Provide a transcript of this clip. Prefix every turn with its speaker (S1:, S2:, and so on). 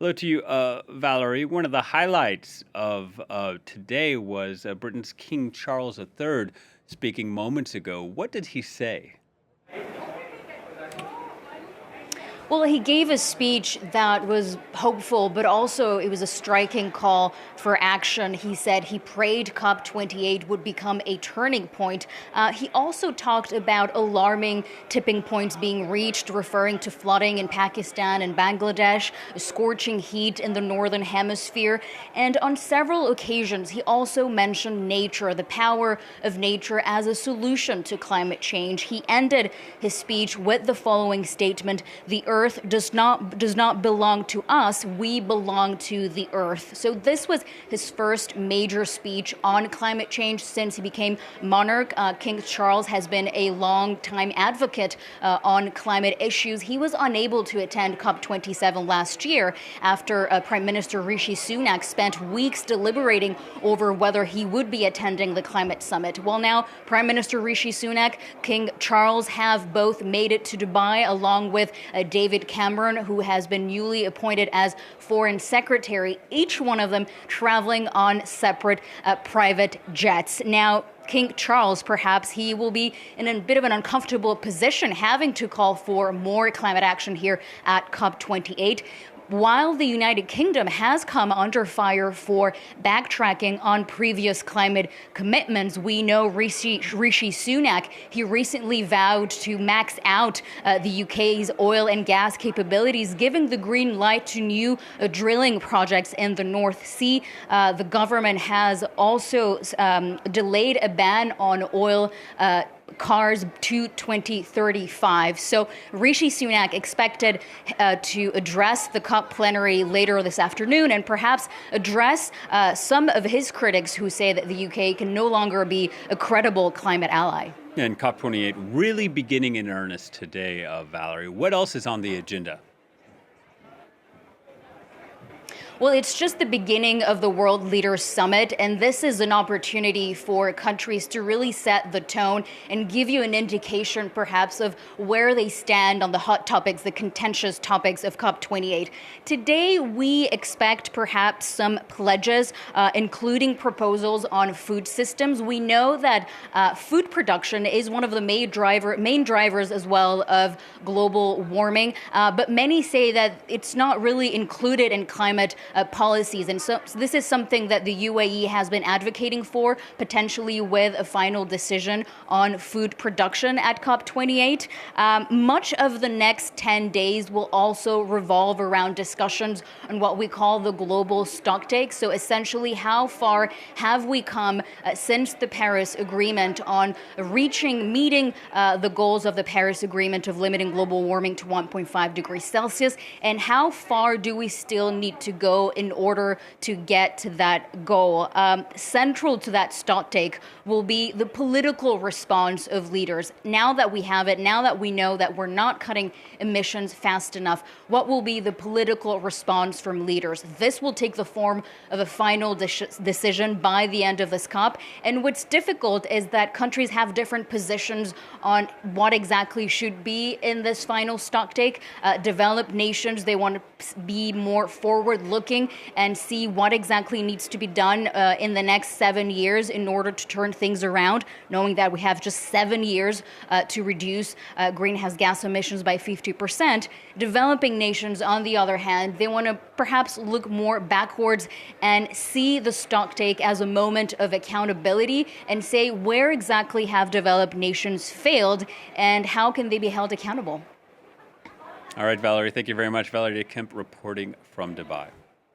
S1: Hello to you, Valerie. One of the highlights of today was Britain's King Charles III speaking moments ago. What did he say?
S2: Well, he gave a speech that was hopeful, but also it was a striking call for action. He said he prayed COP28 would become a turning point. He also talked about alarming tipping points being reached, referring to flooding in Pakistan and Bangladesh, scorching heat in the northern hemisphere. And on several occasions, he also mentioned nature, the power of nature as a solution to climate change. He ended his speech with the following statement: "The earth does not belong to us, we belong to the earth." So this was his first major speech on climate change since he became monarch. King Charles has been a long-time advocate on climate issues. He was unable to attend COP27 last year after Prime Minister Rishi Sunak spent weeks deliberating over whether he would be attending the climate summit. Well, now Prime Minister Rishi Sunak, King Charles have both made it to Dubai, along with David Cameron, who has been newly appointed as Foreign Secretary, each one of them traveling on separate private jets. Now, King Charles, perhaps he will be in a bit of an uncomfortable position, having to call for more climate action here at COP28. While the United Kingdom has come under fire for backtracking on previous climate commitments, we know Rishi Sunak, he recently vowed to max out the UK's oil and gas capabilities, giving the green light to new drilling projects in the North Sea. The government has also delayed a ban on oil cars to 2035. So Rishi Sunak expected to address the COP plenary later this afternoon and perhaps address some of his critics who say that the UK can no longer be a credible climate ally.
S1: And COP28 really beginning in earnest today, Valerie. What else is on the agenda?
S2: Well, it's just the beginning of the World Leaders Summit, and this is an opportunity for countries to really set the tone and give you an indication, perhaps, of where they stand on the hot topics, the contentious topics of COP28. Today, we expect perhaps some pledges, including proposals on food systems. We know that food production is one of the main drivers as well of global warming, but many say that it's not really included in climate policies. And so this is something that the UAE has been advocating for, potentially with a final decision on food production at COP28. Much of the next 10 days will also revolve around discussions on what we call the global stocktake. So essentially, how far have we come since the Paris Agreement on meeting the goals of the Paris Agreement of limiting global warming to 1.5 degrees Celsius, and how far do we still need to go in order to get to that goal? Central to that stocktake will be the political response of leaders. Now that we have it, now that we know that we're not cutting emissions fast enough, what will be the political response from leaders? This will take the form of a final decision by the end of this COP. And what's difficult is that countries have different positions on what exactly should be in this final stocktake. Developed nations, they want to be more forward-looking and see what exactly needs to be done in the next 7 years in order to turn things around, knowing that we have just 7 years to reduce greenhouse gas emissions by 50%. Developing nations, on the other hand, they want to perhaps look more backwards and see the stocktake as a moment of accountability and say where exactly have developed nations failed and how can they be held accountable.
S1: All right, Valerie, thank you very much. Valérie Dekimpe reporting from Dubai.